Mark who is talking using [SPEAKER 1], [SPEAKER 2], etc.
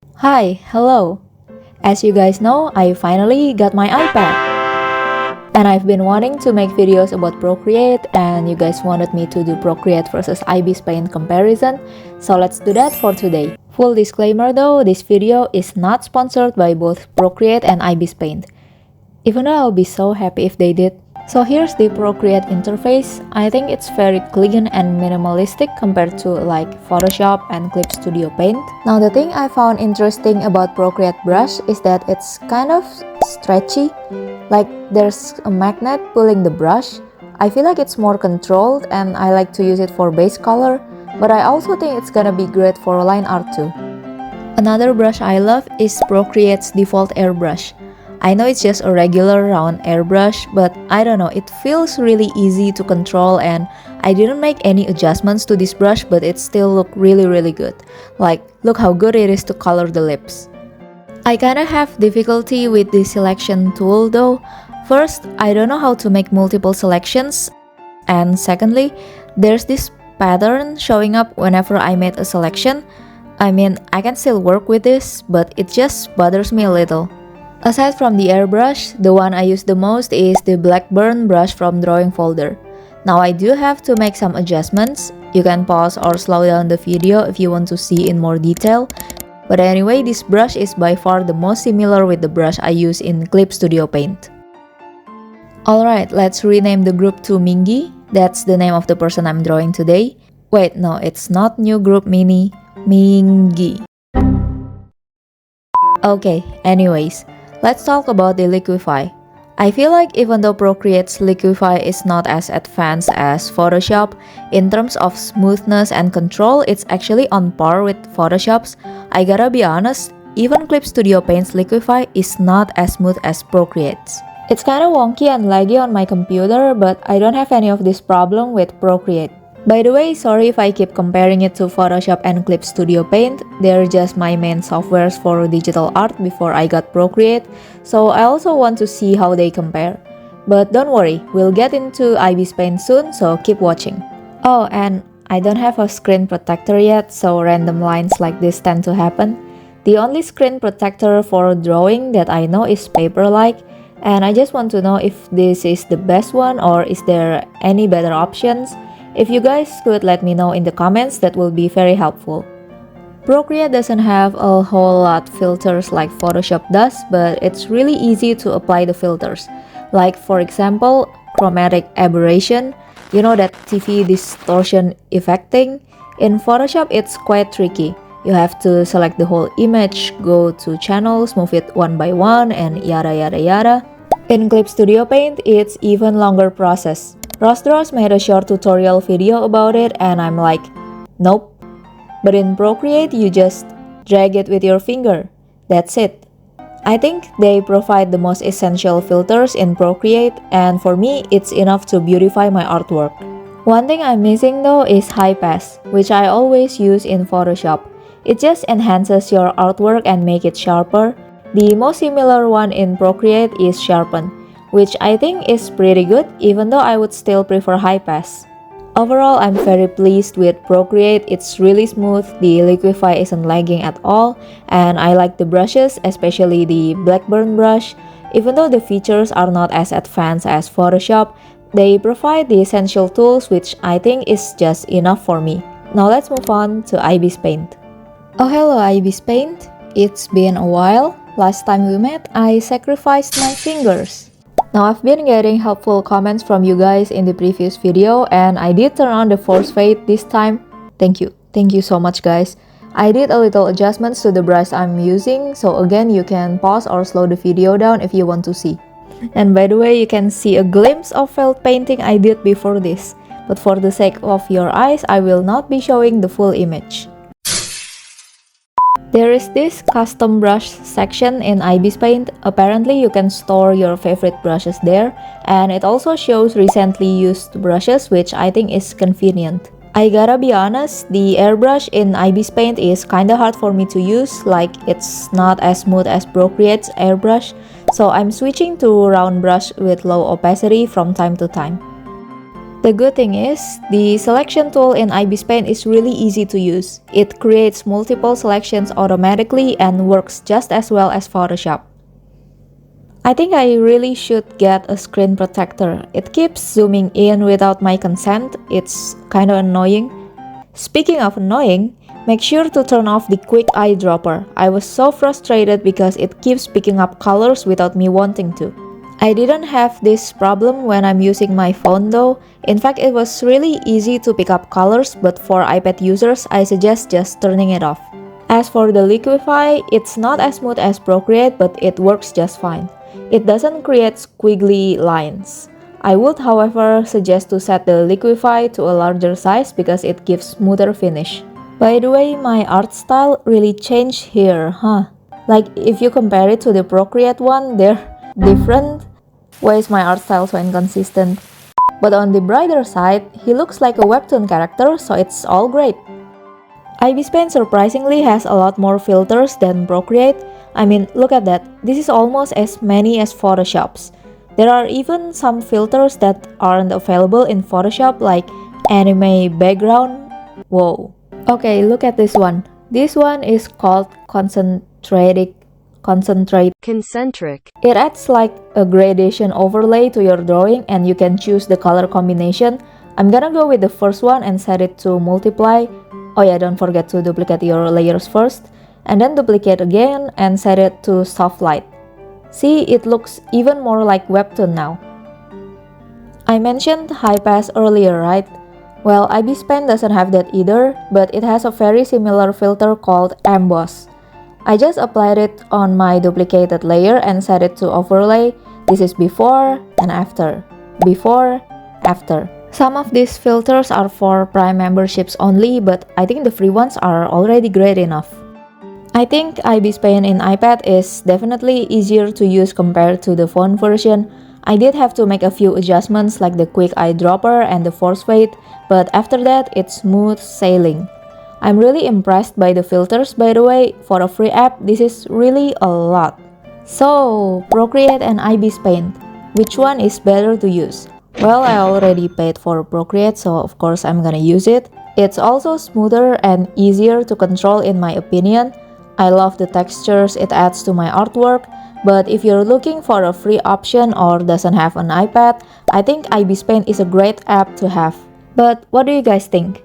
[SPEAKER 1] Hi, hello. As you guys know, I finally got my iPad. And I've been wanting to make videos about Procreate, and you guys wanted me to do Procreate versus Ibis Paint comparison, so let's do that for today. Full disclaimer though, this video is not sponsored by both Procreate and Ibis Paint, even though I'll be so happy if they did. So here's the Procreate interface. I think it's very clean and minimalistic compared to like Photoshop and Clip Studio Paint. Now the thing I found interesting about Procreate brush is that it's kind of stretchy. Like there's a magnet pulling the brush. I feel like it's more controlled and I like to use it for base color, but I also think it's gonna be great for line art too. Another brush I love is Procreate's default airbrush. I know it's just a regular round airbrush, but I don't know, it feels really easy to control and I didn't make any adjustments to this brush, but it still looked really good. Like, look how good it is to color the lips. I kinda have difficulty with the selection tool though. First, I don't know how to make multiple selections, and secondly, there's this pattern showing up whenever I made a selection. I mean, I can still work with this, but it just bothers me a little. Aside from the airbrush, the one I use the most is the Blackburn brush from drawing folder. Now I do have to make some adjustments. You can pause or slow down the video if you want to see in more detail. But anyway, this brush is by far the most similar with the brush I use in Clip Studio Paint. Alright, let's rename the group to Mingy. That's the name of the person I'm drawing today. Wait, no, it's not new group mini, Mingy. Okay, anyways. Let's talk about the Liquify. I feel like even though Procreate's Liquify is not as advanced as Photoshop, in terms of smoothness and control, it's actually on par with Photoshop's. I gotta be honest, even Clip Studio Paint's Liquify is not as smooth as Procreate's. It's kinda wonky and laggy on my computer, but I don't have any of this problem with Procreate. By the way, sorry if I keep comparing it to Photoshop and Clip Studio Paint, they're just my main softwares for digital art before I got Procreate, so I also want to see how they compare. But don't worry, we'll get into Ibis Paint soon, so keep watching. Oh, and I don't have a screen protector yet, so random lines like this tend to happen. The only screen protector for drawing that I know is Paperlike, and I just want to know if this is the best one or is there any better options. If you guys could let me know in the comments, that will be very helpful. Procreate doesn't have a whole lot filters like Photoshop does, but it's really easy to apply the filters. Like for example, chromatic aberration, you know that TV distortion effect thing? In Photoshop it's quite tricky. You have to select the whole image, go to channels, move it one by one, and yada yada yada. In Clip Studio Paint, it's even longer process. Rostros made a short tutorial video about it and I'm like, nope. But in Procreate, you just drag it with your finger. That's it. I think they provide the most essential filters in Procreate, and for me, it's enough to beautify my artwork. One thing I'm missing though is high pass, which I always use in Photoshop. It just enhances your artwork and make it sharper. The most similar one in Procreate is sharpen, which I think is pretty good, even though I would still prefer high pass. Overall, I'm very pleased with Procreate. It's really smooth, the Liquify isn't lagging at all, and I like the brushes, especially the Blackburn brush. Even though the features are not as advanced as Photoshop, they provide the essential tools, which I think is just enough for me. Now let's move on to Ibis Paint. Oh hello Ibis Paint, it's been a while. Last time we met, I sacrificed my fingers. Now I've been getting helpful comments from you guys in the previous video, and I did turn on the force fade this time. Thank you so much guys. I did a little adjustments to the brush I'm using, so again you can pause or slow the video down if you want to see. And by the way, you can see a glimpse of felt painting I did before this, but for the sake of your eyes, I will not be showing the full image. There is this custom brush section in Ibis Paint. Apparently you can store your favorite brushes there, and it also shows recently used brushes, which I think is convenient. I gotta be honest, the airbrush in Ibis Paint is kinda hard for me to use, like it's not as smooth as Procreate's airbrush, so I'm switching to round brush with low opacity from time to time. The good thing is, the selection tool in Ibis Paint is really easy to use. It creates multiple selections automatically and works just as well as Photoshop. I think I really should get a screen protector. It keeps zooming in without my consent. It's kinda annoying. Speaking of annoying, make sure to turn off the quick eyedropper. I was so frustrated because it keeps picking up colors without me wanting to. I didn't have this problem when I'm using my phone though. In fact, it was really easy to pick up colors, but for iPad users, I suggest just turning it off. As for the liquify, it's not as smooth as Procreate, but it works just fine. It doesn't create squiggly lines. I would, however, suggest to set the liquify to a larger size because it gives smoother finish. By the way, my art style really changed here, huh? Like, if you compare it to the Procreate one, they're different. Why is my art style so inconsistent? But on the brighter side, he looks like a webtoon character, so it's all great. Ibis Paint surprisingly has a lot more filters than Procreate. I mean, look at that, this is almost as many as Photoshop's. There are even some filters that aren't available in Photoshop, like anime background. Whoa. Okay, look at this one. This one is called concentric. It adds like a gradation overlay to your drawing and you can choose the color combination. I'm gonna go with the first one and set it to multiply. Oh yeah, don't forget to duplicate your layers first. And then duplicate again and set it to soft light. See, it looks even more like webtoon now. I mentioned high pass earlier, right? Well, Ibis Paint doesn't have that either, but it has a very similar filter called emboss. I just applied it on my duplicated layer and set it to overlay. This is before and after. Before, after. Some of these filters are for Prime memberships only, but I think the free ones are already great enough. I think Ibis Paint in iPad is definitely easier to use compared to the phone version. I did have to make a few adjustments like the quick eyedropper and the force fade, but after that it's smooth sailing. I'm really impressed by the filters, by the way. For a free app, this is really a lot. So, Procreate and Ibis Paint, which one is better to use? Well, I already paid for Procreate, so of course I'm gonna use it. It's also smoother and easier to control in my opinion. I love the textures it adds to my artwork, but if you're looking for a free option or doesn't have an iPad, I think Ibis Paint is a great app to have. But what do you guys think?